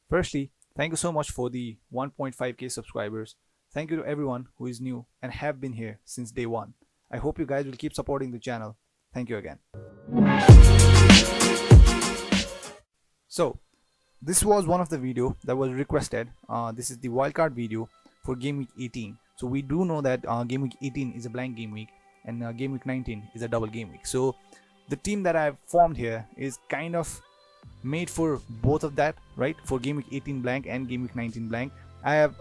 Firstly, thank you so much for the 1.5k subscribers. Thank you to everyone who is new and have been here since day one. I hope you guys will keep supporting the channel. Thank you again. So, this was one of the video that was requested. This is the wildcard video for game week 18. So we do know that game week 18 is a blank game week and game week 19 is a double game week. So the team that I've formed here is kind of made for both of that, right? For game week 18 blank and game week 19 blank. I have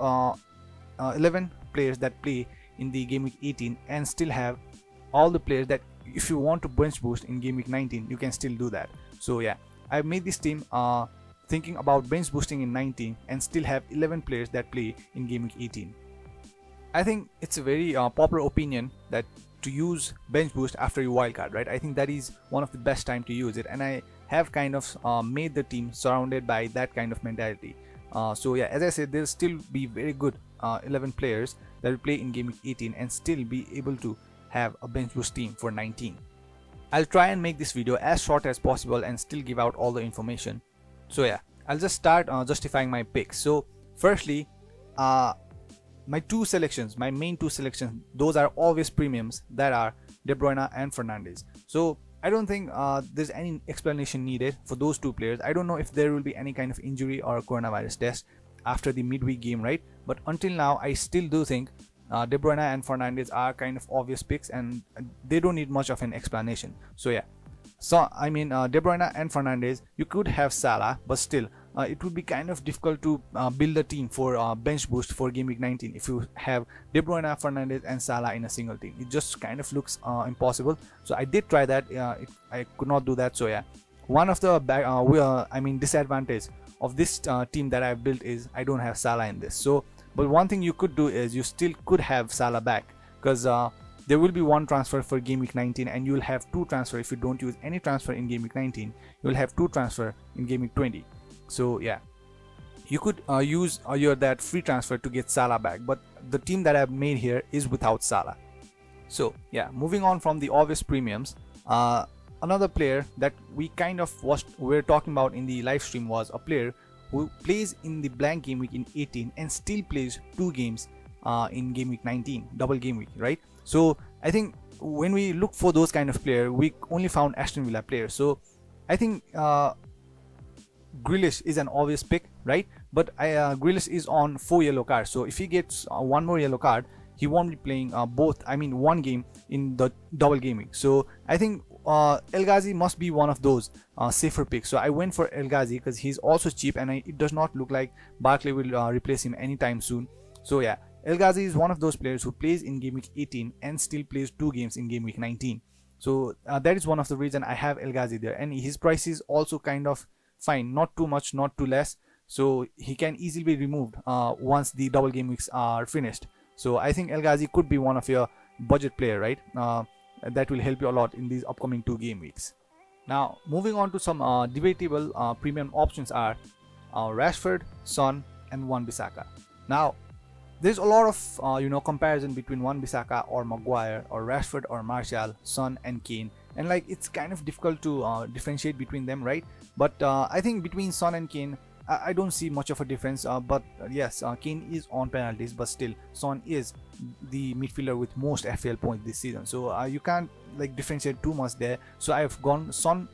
11 players that play in the game week 18 and still have all the players that if you want to bench boost in game week 19 you can still do that. So yeah, I've made this team thinking about bench boosting in 19 and still have 11 players that play in game week 18. I think it's a very popular opinion that to use bench boost after your wildcard, right? I think that is one of the best time to use it, and I have kind of made the team surrounded by that kind of mentality. So yeah, as I said, there'll still be very good 11 players that will play in game week 18 and still be able to have a bench boost team for 19. I'll try and make this video as short as possible and still give out all the information. So yeah, I'll just start justifying my picks. So firstly, my main two selections, those are obvious premiums, that are De Bruyne and Fernandes. So I don't think there's any explanation needed for those two players. I don't know if there will be any kind of injury or coronavirus test after the midweek game, right? But until now, I still do think De Bruyne and Fernandes are kind of obvious picks and they don't need much of an explanation. So yeah, so I mean De Bruyne and Fernandes, you could have Salah, but still it would be kind of difficult to build a team for bench boost for game week 19 if you have De Bruyne, Fernandes and Salah in a single team. It just kind of looks impossible. So I did try that. I could not do that. So yeah, one of the disadvantage of this team that I've built is I don't have Salah in this. So but one thing you could do is you still could have Salah back, because there will be one transfer for game week 19 and you will have two transfer. If you don't use any transfer in game week 19, you will have two transfer in game week 20. So yeah, you could use that free transfer to get Salah back, but the team that I've made here is without Salah. So yeah, moving on from the obvious premiums, another player that we kind of were talking about in the live stream was a player who plays in the blank game week in 18 and still plays two games in game week 19, double game week, right? So I think when we look for those kind of player, we only found Aston Villa players. So I think Grealish is an obvious pick, right? But Grealish is on 4 yellow cards, so if he gets one more yellow card, he won't be playing one game in the double game week. So I think El Ghazi must be one of those safer picks. So I went for El Ghazi because he's also cheap and it does not look like Barkley will replace him anytime soon. So yeah, El Ghazi is one of those players who plays in game week 18 and still plays two games in game week 19. So that is one of the reason I have El Ghazi there, and his price is also kind of fine, not too much, not too less, so he can easily be removed once the double game weeks are finished. So I think El Ghazi could be one of your budget player, right? That will help you a lot in these upcoming 2 game weeks. Now moving on to some debatable premium options are Rashford, Son and Wan-Bissaka. Now there's a lot of comparison between Wan-Bissaka or Maguire or Rashford or Martial, Son and Kane, and like it's kind of difficult to differentiate between them, right? But I think between Son and Kane, I don't see much of a difference. But yes, Kane is on penalties, but still Son is the midfielder with most FPL points this season. So you can't like differentiate too much there. So I've gone Son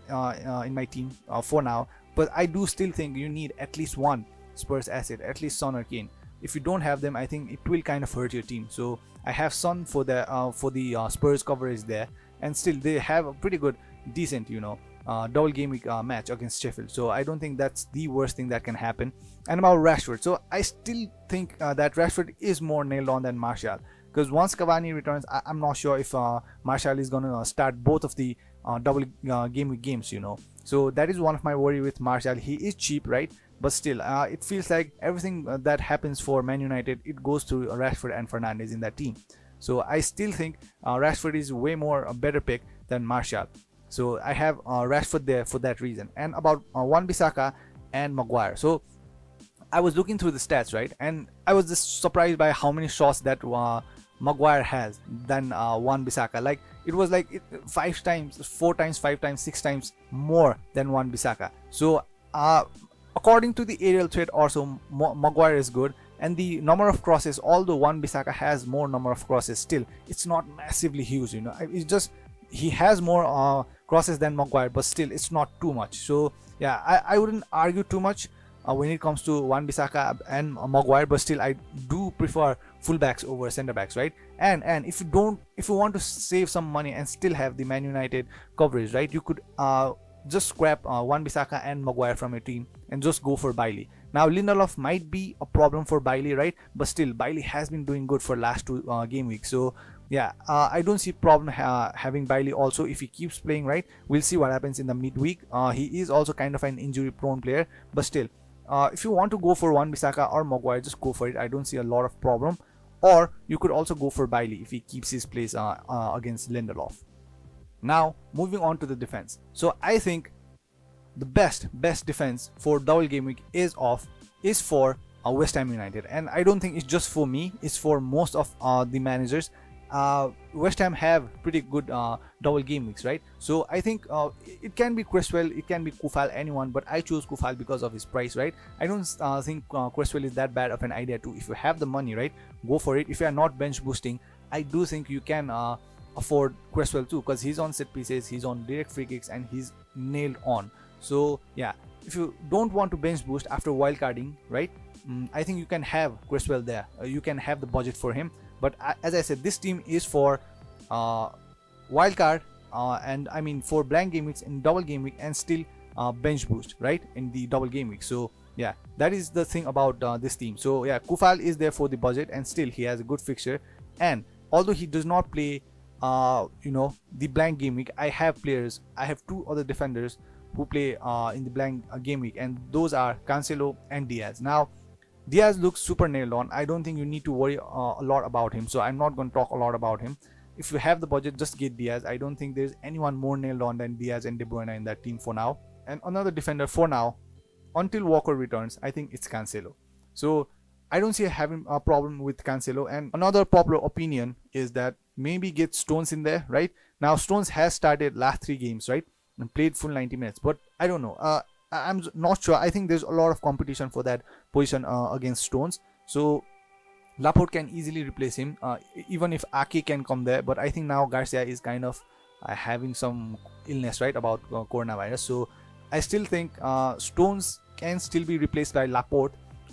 in my team for now, but I do still think you need at least one Spurs asset, at least Son or Kane. If you don't have them, I think it will kind of hurt your team. So I have Son for the Spurs coverage there, and still they have a pretty good, decent, double game week match against Sheffield. So I don't think that's the worst thing that can happen. And about Rashford, so I still think that Rashford is more nailed on than Martial, because once Cavani returns, I'm not sure if Martial is gonna start both of the double game week games. So that is one of my worry with Martial. He is cheap, right? But still, it feels like everything that happens for Man United, it goes to Rashford and Fernandes in that team. So I still think Rashford is way more a better pick than Martial. So I have Rashford there for that reason. And about Wan-Bissaka and Maguire. So I was looking through the stats, right? And I was just surprised by how many shots that Maguire has than Wan-Bissaka. Like it was like 5 times, 4 times, 5 times, 6 times more than Wan-Bissaka. So according to the aerial threat also, Maguire is good, and the number of crosses, although Wan-Bissaka has more number of crosses, still it's not massively huge, you know. It's just he has more crosses than Maguire, but still it's not too much. So yeah, I wouldn't argue too much when it comes to Wan-Bissaka and Maguire, but still I do prefer fullbacks over center backs, right? And if you want to save some money and still have the Man United coverage, right, you could just scrap Wan-Bissaka and Maguire from your team and just go for Bailey. Now Lindelof might be a problem for Bailey, right? But still Bailey has been doing good for last two game weeks. So yeah, I don't see problem having Bailey also if he keeps playing, right? We'll see what happens in the midweek. He is also kind of an injury prone player, but still if you want to go for Wan-Bissaka or Maguire, just go for it. I don't see a lot of problem. Or you could also go for Bailey if he keeps his place against Lindelof. Now moving on to the defense. So I think the best defense for double game week is for West Ham United, and I don't think it's just for me, it's for most of the managers. West Ham have pretty good double game weeks, right? So I think it can be Cresswell, it can be Kufal, anyone, but I choose Kufal because of his price, right? I don't think Cresswell is that bad of an idea too. If you have the money, right, go for it. If you are not bench boosting, I do think you can afford Cresswell too, because he's on set pieces, he's on direct free kicks, and he's nailed on. So yeah, if you don't want to bench boost after wildcarding, right, I think you can have Cresswell there. You can have the budget for him. But as I said, this team is for wildcard and I mean for blank game weeks in double game week and still bench boost, right, in the double game week. So yeah, that is the thing about this team. So yeah, Kufal is there for the budget and still he has a good fixture. And although he does not play the blank game week, I have two other defenders who play in the blank game week, and those are Cancelo and Diaz. Now Diaz looks super nailed on. I don't think you need to worry a lot about him, so I'm not going to talk a lot about him. If you have the budget, just get Diaz. I don't think there's anyone more nailed on than Diaz and De Bruyne in that team for now. And another defender for now, until Walker returns, I think it's Cancelo. So I don't see having a problem with Cancelo. And another popular opinion is that maybe get Stones in there, right? Now Stones has started last 3 games, right, and played full 90 minutes, but I don't know. I'm not sure. I think there's a lot of competition for that position against Stones. So Laporte can easily replace him, even if Ake can come there. But I think now Garcia is kind of having some illness, right, about coronavirus. So I still think Stones can still be replaced by Laporte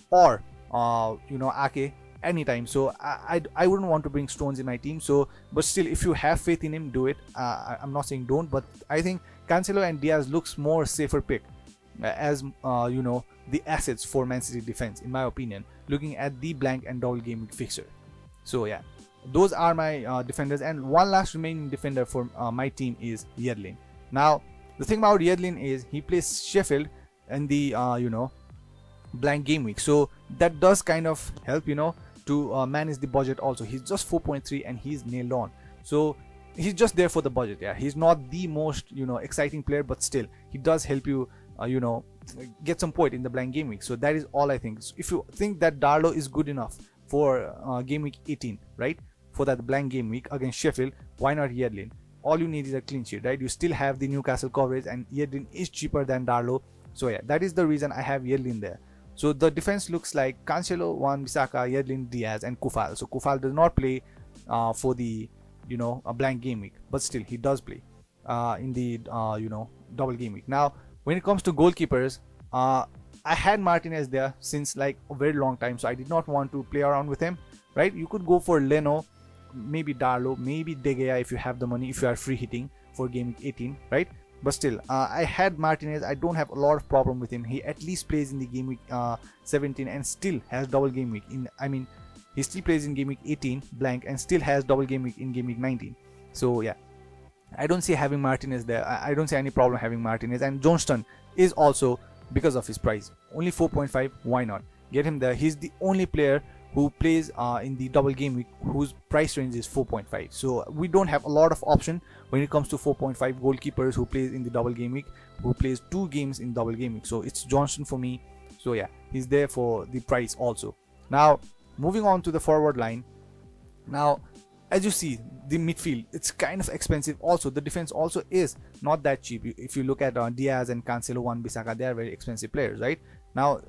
or Ake anytime. So I wouldn't want to bring Stones in my team. So but still, if you have faith in him, do it. I'm not saying don't, but I think Cancelo and Diaz looks more safer pick as the assets for Man City defense, in my opinion, looking at the blank and double game week fixture. So yeah, those are my defenders. And one last remaining defender for my team is Yedlin. Now the thing about Yedlin is he plays Sheffield in the blank game week, so that does kind of help to manage the budget also. He's just 4.3 and he's nailed on, so he's just there for the budget. Yeah, he's not the most exciting player, but still he does help you get some point in the blank game week. So that is all I think. So if you think that Darlow is good enough for game week 18, right, for that blank game week against Sheffield, why not Yedlin? All you need is a clean sheet, right? You still have the Newcastle coverage and Yedlin is cheaper than Darlow. So yeah, that is the reason I have Yedlin there. So the defense looks like Cancelo, Wan-Bissaka, Yedlin, Diaz, and Kufal. So Kufal does not play for the a blank game week, but still he does play in the double game week. Now when it comes to goalkeepers, I had Martinez there since like a very long time, so I did not want to play around with him, right? You could go for Leno, maybe Darlow, maybe De Gea if you have the money, if you are free hitting for game week 18, right? But still, I had Martinez. I don't have a lot of problem with him. He at least plays in the game week 17 and still has double game week he still plays in game week 18 blank and still has double game week in game week 19. So yeah, I don't see having Martinez there. I don't see any problem having Martinez. And Johnston is also, because of his price, only 4.5. Why not get him there? He's the only player who plays in the double game week whose price range is 4.5. So we don't have a lot of option when it comes to 4.5 goalkeepers who plays in the double game week, who plays 2 games in double game week. So it's Johnston for me. So yeah, he's there for the price also. Now moving on to the forward line. Now as you see, the midfield, it's kind of expensive also. The defense also is not that cheap. If you look at Diaz and Cancelo, Wan-Bissaka, they are very expensive players, right? Now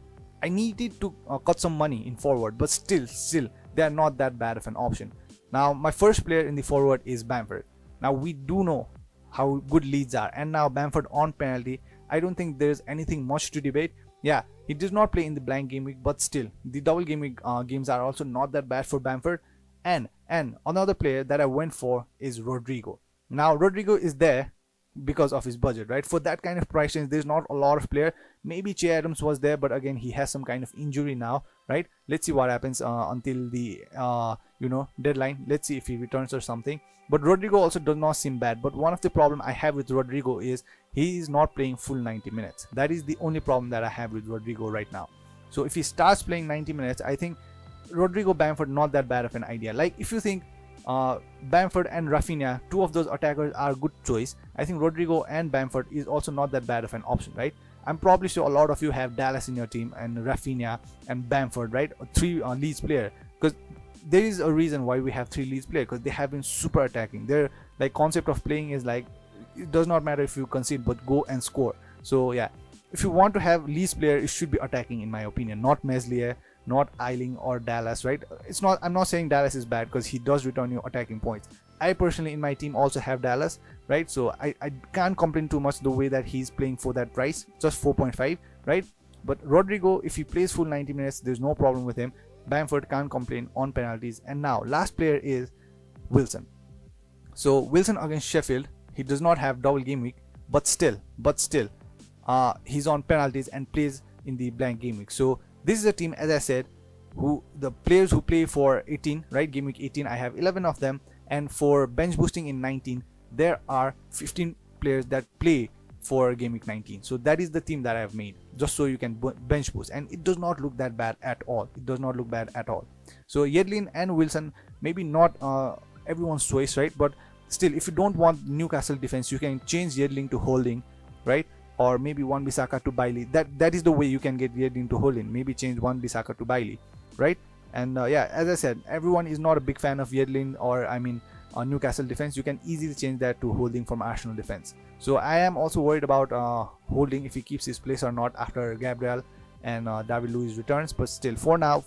I needed to cut some money in forward, but still they are not that bad of an option. Now my first player in the forward is Bamford. Now we do know how good Leeds are, and now Bamford on penalty, I don't think there's anything much to debate. Yeah, he does not play in the blank game week, but still the double game week games are also not that bad for Bamford. And another player that I went for is Rodrigo. Now Rodrigo is there because of his budget, right? For that kind of price range, there's not a lot of player. Maybe Che Adams was there, but again he has some kind of injury now, right? Let's see what happens until the deadline. Let's see if he returns or something. But Rodrigo also does not seem bad. But one of the problem I have with Rodrigo is he is not playing full 90 minutes. That is the only problem that I have with Rodrigo right now. So if he starts playing 90 minutes, I think Rodrigo Bamford not that bad of an idea. Like if you think Bamford and Rafinha, two of those attackers are good choice, I think Rodrigo and Bamford is also not that bad of an option, right? I'm probably sure a lot of you have Dallas in your team and Rafinha and Bamford, right? Three Leeds player, because there is a reason why we have three Leeds player, because they have been super attacking. Their like concept of playing is like, it does not matter if you concede, but go and score. So yeah, if you want to have Leeds player, it should be attacking in my opinion, not Meslier, not Eiling or Dallas, right? It's not, I'm not saying Dallas is bad, because he does return you attacking points. I personally in my team also have Dallas, right? So I can't complain too much the way that he's playing for that price, just 4.5, right? But Rodrigo, if he plays full 90 minutes, there's no problem with him. Bamford can't complain on penalties. And now last player is Wilson. So Wilson against Sheffield, he does not have double game week, but still he's on penalties and plays in the blank game week. So this is a team, as I said, who the players who play for 18, right? Game week 18, I have 11 of them, and for bench boosting in 19, there are 15 players that play for game week 19. So that is the team that I have made, just so you can bench boost, and it does not look that bad at all. It does not look bad at all. So Yedlin and Wilson, maybe not everyone's choice, right? But still, if you don't want Newcastle defense, you can change Yedlin to Holding, right? Or maybe Wan-Bissaka to Bailey. That is the way you can get Yedlin to Holding. Maybe change Wan-Bissaka to Bailey, right? And yeah, as I said, everyone is not a big fan of Yedlin, or I mean Newcastle defense. You can easily change that to Holding from Arsenal defense. So I am also worried about Holding, if he keeps his place or not after Gabriel and David Luiz returns. But still, for now,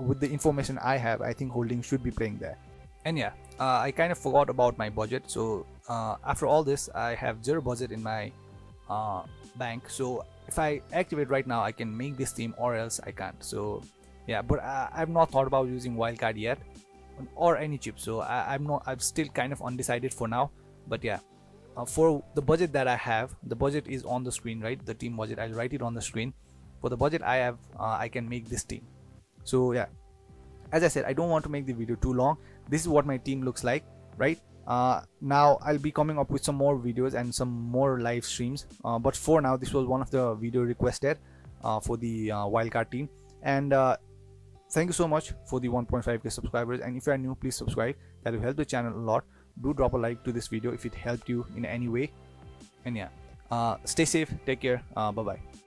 with the information I have, I think Holding should be playing there. And yeah, I kind of forgot about my budget. So after all this, I have zero budget in my bank. So if I activate right now, I can make this team, or else I can't. So yeah, but I've not thought about using Wildcard yet, or any chip. So I'm still kind of undecided for now. But yeah, for the budget that I have, the budget is on the screen, right? The team budget, I'll write it on the screen. For the budget I have, I can make this team. So yeah, as I said, I don't want to make the video too long. This is what my team looks like, right? Now I'll be coming up with some more videos and some more live streams, but for now this was one of the video requested for the Wildcard team. And thank you so much for the 1.5k subscribers, and if you are new, please subscribe. That will help the channel a lot. Do drop a like to this video if it helped you in any way. And yeah, stay safe, take care, bye bye.